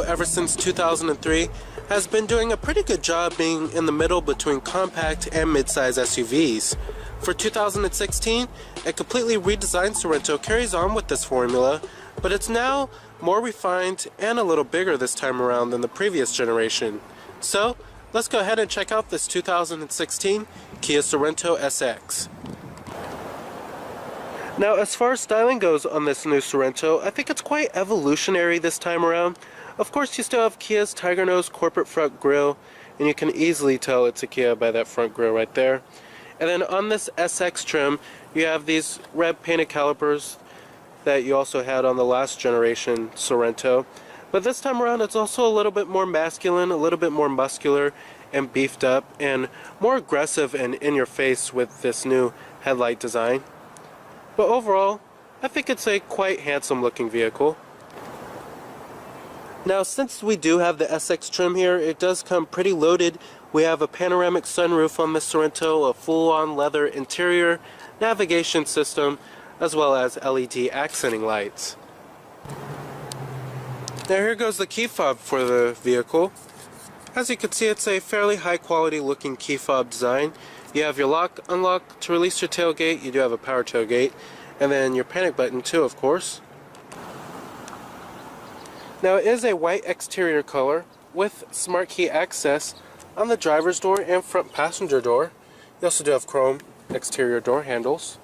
Ever since 2003, has been doing a pretty good job being in the middle between compact and mid-size SUVs. For 2016, a completely redesigned Sorento carries on with this formula, but it's now more refined and a little bigger this time around than the previous generation. So, let's go ahead and check out this 2016 Kia Sorento SX. Now, as far as styling goes on this new Sorento, I think it's quite evolutionary this time around. Of course, you still have Kia's Tiger Nose corporate front grille, and you can easily tell it's a Kia by that front grille right there. And then on this SX trim, you have these red painted calipers that you also had on the last generation Sorento. But this time around, it's also a little bit more masculine, a little bit more muscular and beefed up, and more aggressive and in your face with this new headlight design. But overall, I think it's a quite handsome looking vehicle. Now, since we do have the SX trim here, it does come pretty loaded. We have a panoramic sunroof on this Sorento, a full-on leather interior, navigation system, as well as LED accenting lights. Now here goes the key fob for the vehicle. As you can see, it's a fairly high quality looking key fob design. You have your lock, unlock to release your tailgate. You do have a power tailgate, and then your panic button too, of course. Now it is a white exterior color with smart key access on the driver's door and front passenger door. You also do have chrome exterior door handles.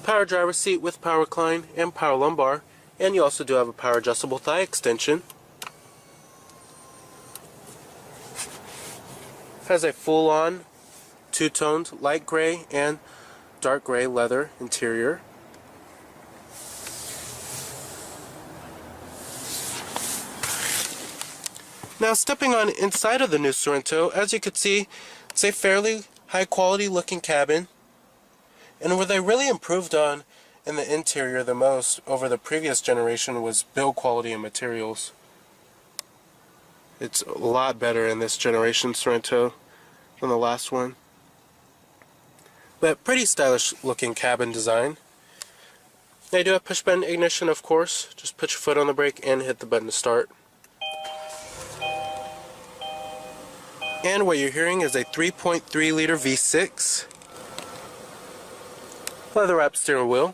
Power driver seat with power recline and power lumbar, and you also do have a power adjustable thigh extension. Has a full-on two-toned light gray and dark gray leather interior. Now, stepping on inside of the new Sorento, as you can see, it's a fairly high quality looking cabin. And where they really improved on in the interior the most over the previous generation was build quality and materials. It's a lot better in this generation Sorento than the last one. But pretty stylish looking cabin design. They do have push button ignition, of course. Just put your foot on the brake and hit the button to start. And what you're hearing is a 3.3 liter V6. Leather wrapped steering wheel.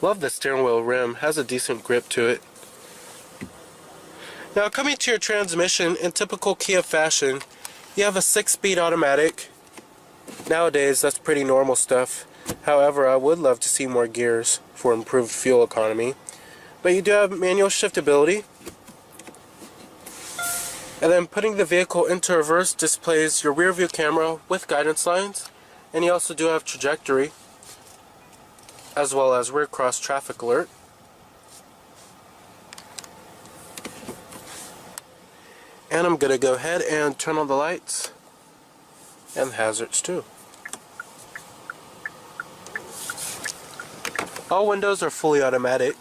Love the steering wheel rim, has a decent grip to it. Now, coming to your transmission, in typical Kia fashion, you have a 6-speed automatic. Nowadays, that's pretty normal stuff. However, I would love to see more gears for improved fuel economy. But you do have manual shiftability. And then putting the vehicle into reverse displays your rear view camera with guidance lines. And you also do have trajectory, as well as rear cross traffic alert. And I'm going to go ahead and turn on the lights and the hazards too. All windows are fully automatic.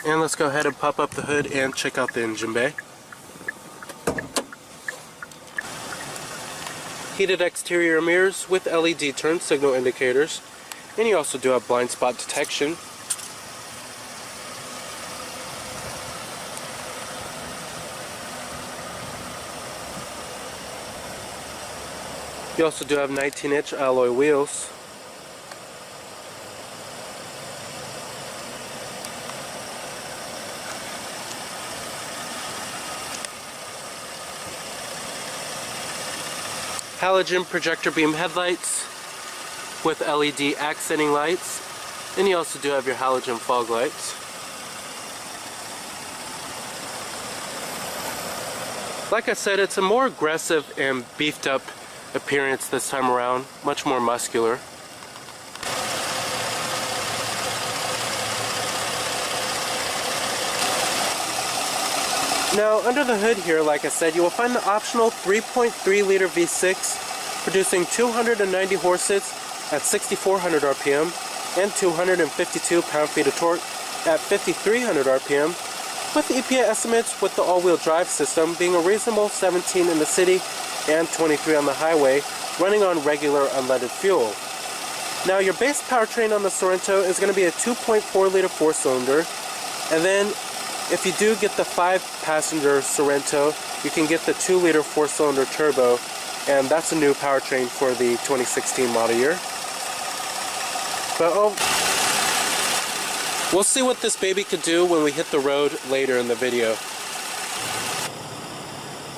And let's go ahead and pop up the hood and check out the engine bay. Heated exterior mirrors with LED turn signal indicators, and you also do have blind spot detection. You also do have 19-inch alloy wheels. Halogen projector beam headlights with LED accenting lights, and you also do have your halogen fog lights. Like I said, it's a more aggressive and beefed up appearance this time around, much more muscular. Now, under the hood here, like I said, you will find the optional 3.3 liter V6 producing 290 horses at 6,400 RPM and 252 pound-feet of torque at 5,300 RPM, with EPA estimates with the all-wheel drive system being a reasonable 17 in the city and 23 on the highway, running on regular unleaded fuel. Now your base powertrain on the Sorento is going to be a 2.4 liter 4-cylinder, and then if you do get the 5-passenger Sorento, you can get the 2 liter 4-cylinder turbo, and that's a new powertrain for the 2016 model year. But we'll see what this baby could do when we hit the road later in the video.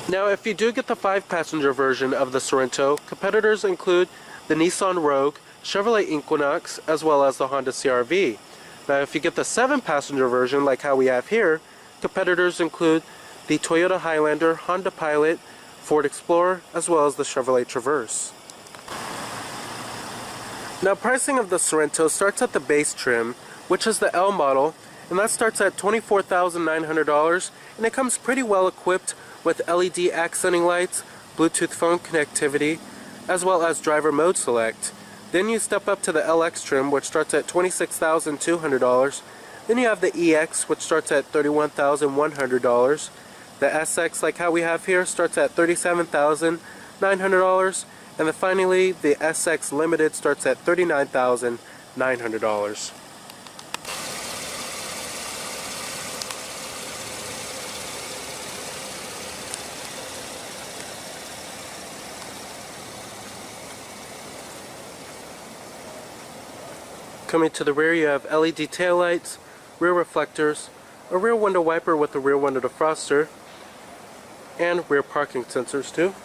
Now if you do get the 5-passenger version of the Sorento, competitors include the Nissan Rogue, Chevrolet Equinox, as well as the Honda CR-V. Now if you get the 7-passenger version like how we have here, competitors include the Toyota Highlander, Honda Pilot, Ford Explorer, as well as the Chevrolet Traverse. Now pricing of the Sorento starts at the base trim, which is the L model, and that starts at $24,900, and it comes pretty well equipped with LED accenting lights, Bluetooth phone connectivity, as well as driver mode select. Then you step up to the LX trim, which starts at $26,200. Then you have the EX, which starts at $31,100. The SX, like how we have here, starts at $37,900. And then finally, the SX Limited starts at $39,900. Coming to the rear, you have LED taillights, rear reflectors, a rear window wiper with a rear window defroster, and rear parking sensors too.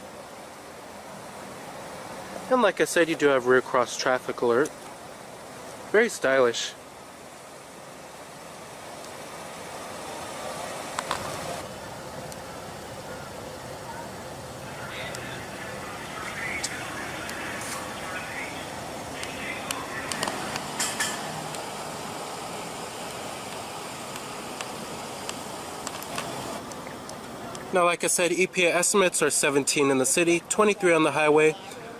And like I said, you do have rear cross traffic alert. Very stylish. Now, like I said, EPA estimates are 17 in the city, 23 on the highway.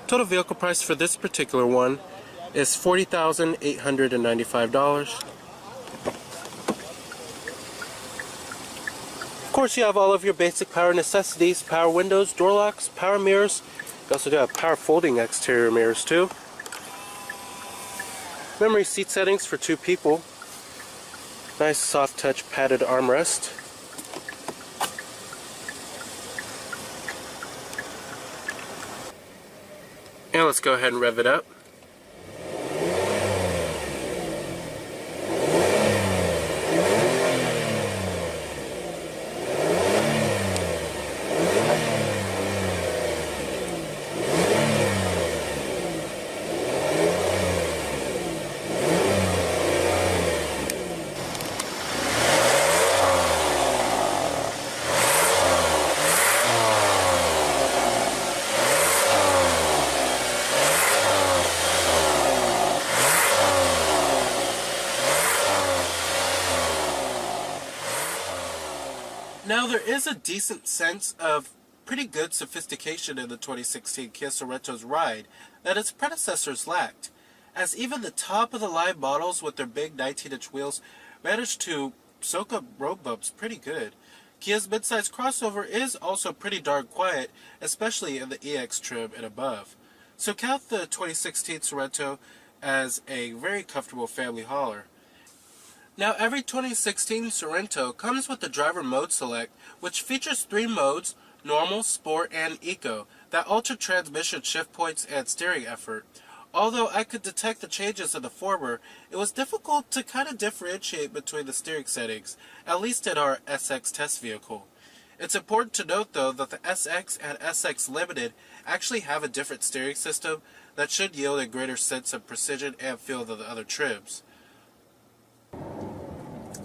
Total vehicle price for this particular one is $40,895. Of course, you have all of your basic power necessities: power windows, door locks, power mirrors. You also do have power folding exterior mirrors too. Memory seat settings for 2 people. Nice soft touch padded armrest. And let's go ahead and rev it up. Now there is a decent sense of pretty good sophistication in the 2016 Kia Sorento's ride that its predecessors lacked, as even the top of the line models with their big 19-inch wheels managed to soak up road bumps pretty good. Kia's midsize crossover is also pretty darn quiet, especially in the EX trim and above. So count the 2016 Sorento as a very comfortable family hauler. Now every 2016 Sorento comes with the driver mode select, which features 3 modes: normal, sport, and eco, that alter transmission shift points and steering effort. Although I could detect the changes in the former, it was difficult to kind of differentiate between the steering settings, at least in our SX test vehicle. It's important to note though that the SX and SX Limited actually have a different steering system that should yield a greater sense of precision and feel than the other trims.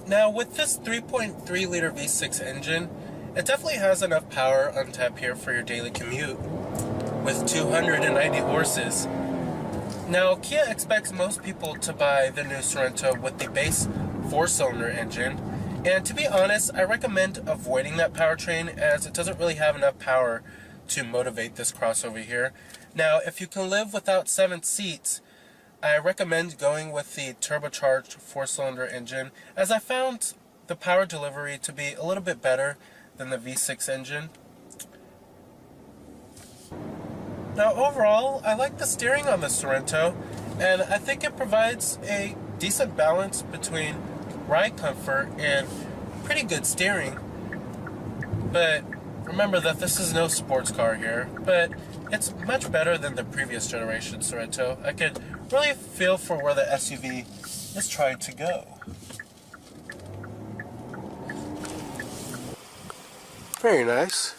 Now with this 3.3 liter V6 engine, it definitely has enough power on tap here for your daily commute, with 290 horses. Now Kia expects most people to buy the new Sorento with the base 4-cylinder engine, and to be honest, I recommend avoiding that powertrain as it doesn't really have enough power to motivate this crossover here. Now if you can live without 7 seats, I recommend going with the turbocharged 4-cylinder engine, as I found the power delivery to be a little bit better than the V6 engine. Now overall, I like the steering on the Sorento, and I think it provides a decent balance between ride comfort and pretty good steering. But remember that this is no sports car here, but it's much better than the previous generation Sorento. I could really feel for where the SUV is trying to go. Very nice.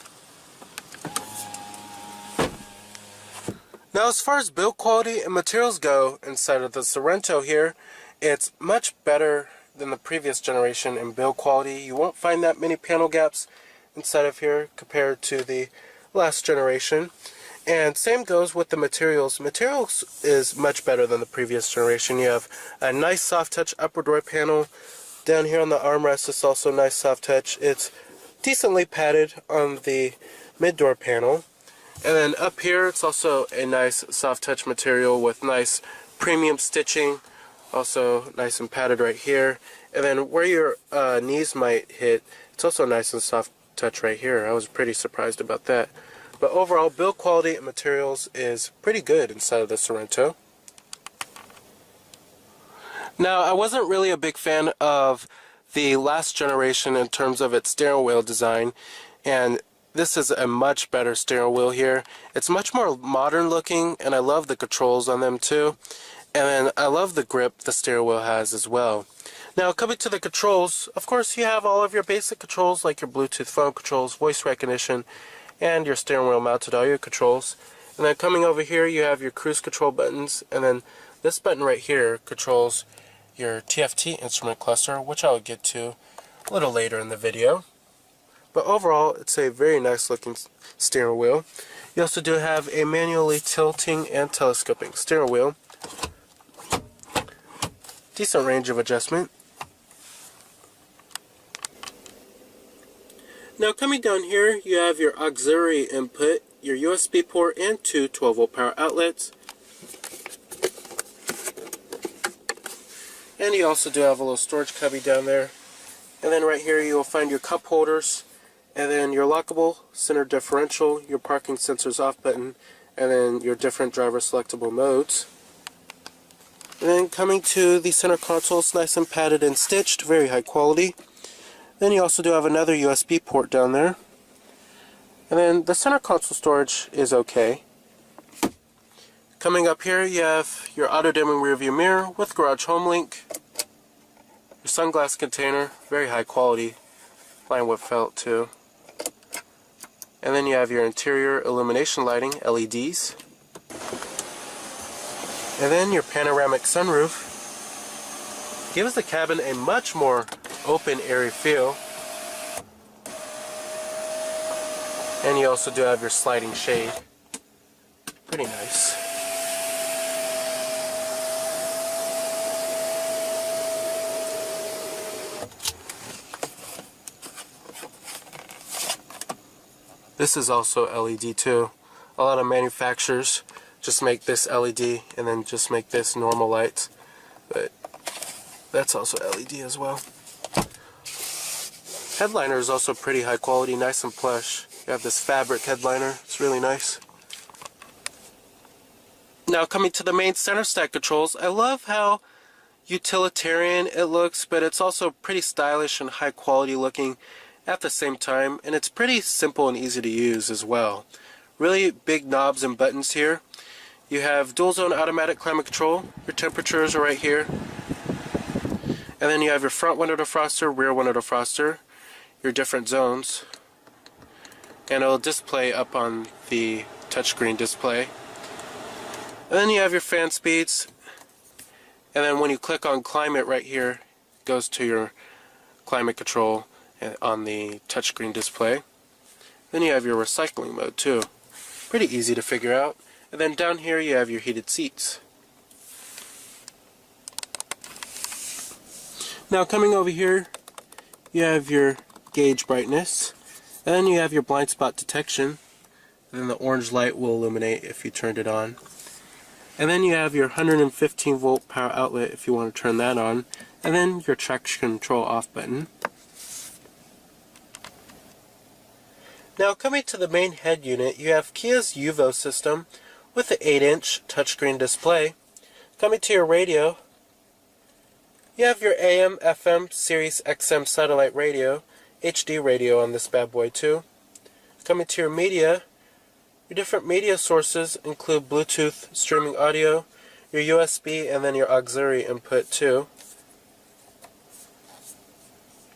Now as far as build quality and materials go inside of the Sorento here, it's much better than the previous generation in build quality. You won't find that many panel gaps inside of here compared to the last generation. And same goes with the materials. Materials is much better than the previous generation. You have a nice soft touch upper door panel. Down here on the armrest is also nice soft touch. It's decently padded on the mid door panel. And then up here it's also a nice soft touch material with nice premium stitching. Also nice and padded right here. And then where your knees might hit, it's also nice and soft touch right here. I was pretty surprised about that. But overall, build quality and materials is pretty good inside of the Sorento. Now, I wasn't really a big fan of the last generation in terms of its steering wheel design, and this is a much better steering wheel here. It's much more modern looking, and I love the controls on them too. And then I love the grip the steering wheel has as well. Now, coming to the controls, of course you have all of your basic controls like your Bluetooth phone controls, voice recognition, and your steering wheel mounted audio controls. And then coming over here you have your cruise control buttons, and then this button right here controls your TFT instrument cluster, which I'll get to a little later in the video. But overall, it's a very nice looking steering wheel. You also do have a manually tilting and telescoping steering wheel. Decent range of adjustment. Now coming down here, you have your auxiliary input, your USB port, and two 12-volt power outlets. And you also do have a little storage cubby down there. And then right here you will find your cup holders, and then your lockable center differential, your parking sensors off button, and then your different driver selectable modes. And then coming to the center console, it's nice and padded and stitched, very high quality. Then you also do have another USB port down there. And then the center console storage is okay. Coming up here you have your auto dimming rear view mirror with garage home link. Your sunglass container, very high quality, lined with felt too. And then you have your interior illumination lighting, LEDs. And then your panoramic sunroof gives the cabin a much more open, airy feel. And you also do have your sliding shade. Pretty nice. This is also LED too. A lot of manufacturers just make this LED and then just make this normal lights. But that's also LED as well. Headliner is also pretty high quality, nice and plush. You have this fabric headliner, it's really nice. Now coming to the main center stack controls, I love how utilitarian it looks, but it's also pretty stylish and high quality looking at the same time, and it's pretty simple and easy to use as well. Really big knobs and buttons here. You have dual zone automatic climate control, your temperatures are right here. And then you have your front window defroster, rear window defroster, your different zones, and it'll display up on the touchscreen display. And then you have your fan speeds, and then when you click on climate right here, it goes to your climate control on the touchscreen display. Then you have your recycling mode too. Pretty easy to figure out. And then down here you have your heated seats. Now coming over here, you have your gauge brightness, and then you have your blind spot detection, and then the orange light will illuminate if you turned it on. And then you have your 115 volt power outlet if you want to turn that on, and then your traction control off button. Now coming to the main head unit, you have Kia's UVO system with the 8-inch touchscreen display. Coming to your radio, you have your AM, FM, Sirius XM satellite radio, HD radio on this bad boy too. Coming to your media, your different media sources include Bluetooth, streaming audio, your USB, and then your auxiliary input too.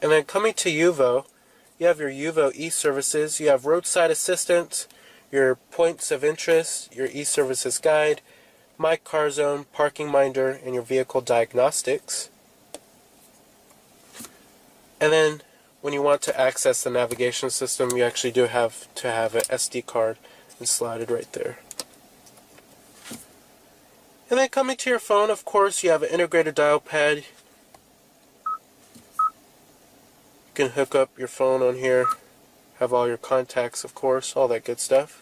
And then coming to UVO, you have your UVO e-services, you have roadside assistance, your points of interest, your e-services guide, My Car Zone, Parking Minder, and your vehicle diagnostics. And then when you want to access the navigation system, you actually do have to have an SD card and slide it right there. And then coming to your phone, of course, you have an integrated dial pad. You can hook up your phone on here, have all your contacts, of course, all that good stuff.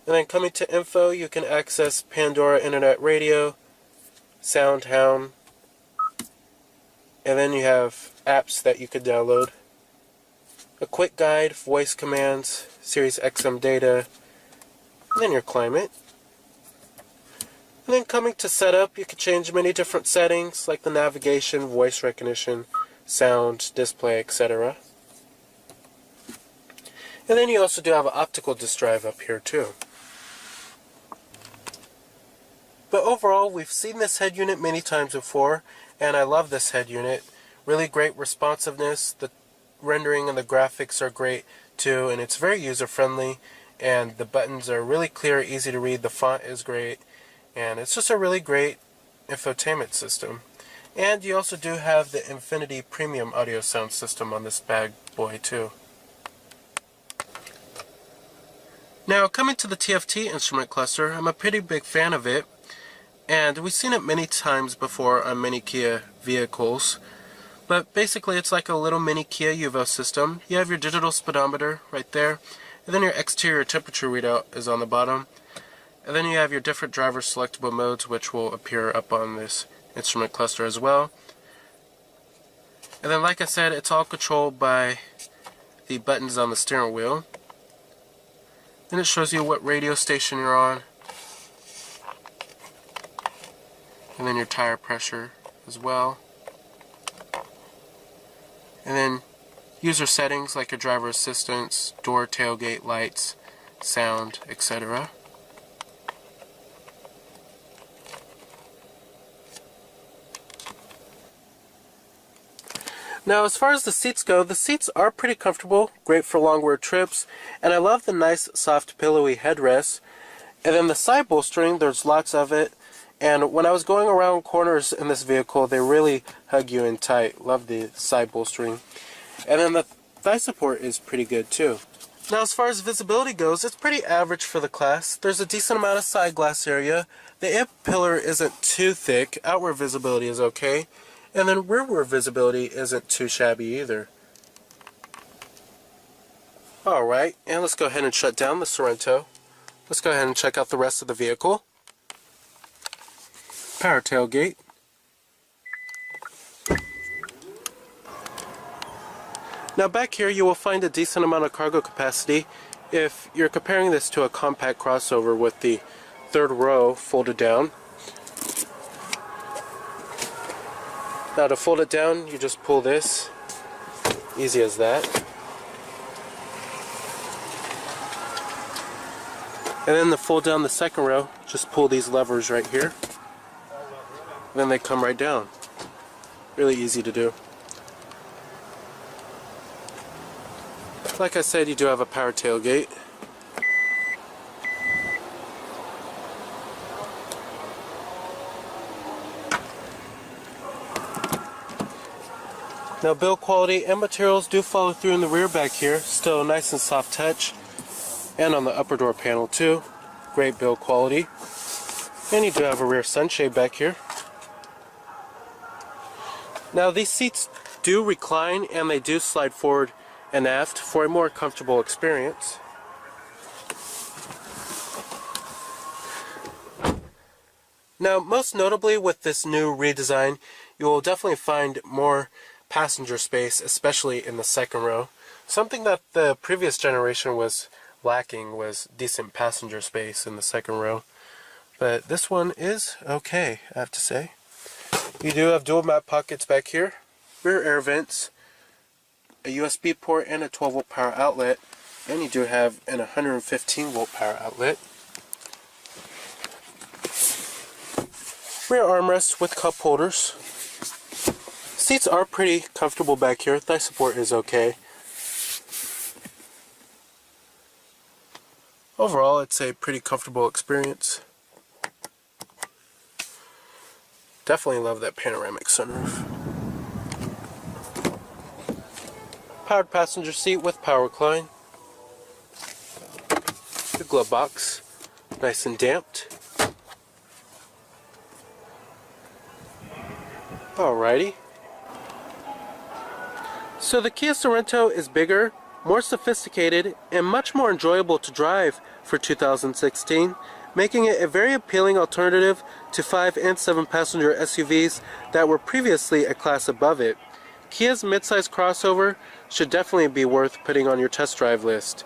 And then coming to info, you can access Pandora Internet Radio, SoundHound, and then you have apps that you could download. A quick guide, voice commands, Sirius XM data, and then your climate. And then coming to setup, you can change many different settings like the navigation, voice recognition, sound, display, etc. And then you also do have an optical disc drive up here too. But overall, we've seen this head unit many times before, and I love this head unit. Really great responsiveness, the rendering and the graphics are great too, and it's very user-friendly, and the buttons are really clear, easy to read, the font is great, and it's just a really great infotainment system. And you also do have the Infinity Premium audio sound system on this bad boy too. Now coming to the TFT instrument cluster, I'm a pretty big fan of it, and we've seen it many times before on many Kia vehicles. But basically it's like a little mini Kia UVO system. You have your digital speedometer right there, and then your exterior temperature readout is on the bottom. And then you have your different driver selectable modes, which will appear up on this instrument cluster as well. And then like I said, it's all controlled by the buttons on the steering wheel. Then it shows you what radio station you're on, and then your tire pressure as well. And then user settings like your driver assistance, door, tailgate, lights, sound, etc. Now as far as the seats go, the seats are pretty comfortable, great for long road trips, and I love the nice soft pillowy headrests. And then the side bolstering, there's lots of it, and when I was going around corners in this vehicle, they really hug you in tight. Love the side bolstering. And then the thigh support is pretty good too. Now as far as visibility goes, it's pretty average for the class. There's a decent amount of side glass area. The A-pillar isn't too thick. Outward visibility is okay. And then rearward visibility isn't too shabby either. Alright, and let's go ahead and shut down the Sorento. Let's go ahead and check out the rest of the vehicle. Power tailgate. Now back here you will find a decent amount of cargo capacity if you're comparing this to a compact crossover with the third row folded down. Now to fold it down, you just pull this, easy as that. And then to fold down the second row, just pull these levers right here. And then they come right down. Really easy to do. Like I said, you do have a power tailgate. Now build quality and materials do follow through in the rear back here. Still nice and soft touch. And on the upper door panel too. Great build quality. And you do have a rear sunshade back here. Now these seats do recline and they do slide forward and aft for a more comfortable experience. Now most notably with this new redesign, you will definitely find more passenger space, especially in the second row. Something that the previous generation was lacking was decent passenger space in the second row. But this one is okay, I have to say. You do have dual map pockets back here, rear air vents, a USB port and a 12 volt power outlet, and you do have an 115 volt power outlet. Rear armrest with cup holders. Seats are pretty comfortable back here. Thigh support is okay. Overall, it's a pretty comfortable experience. Definitely love that panoramic sunroof. Powered passenger seat with power recline. The glove box, nice and damped. Alrighty. So the Kia Sorento is bigger, more sophisticated, and much more enjoyable to drive for 2016, making it a very appealing alternative to 5 and 7 passenger SUVs that were previously a class above it. Kia's midsize crossover should definitely be worth putting on your test drive list.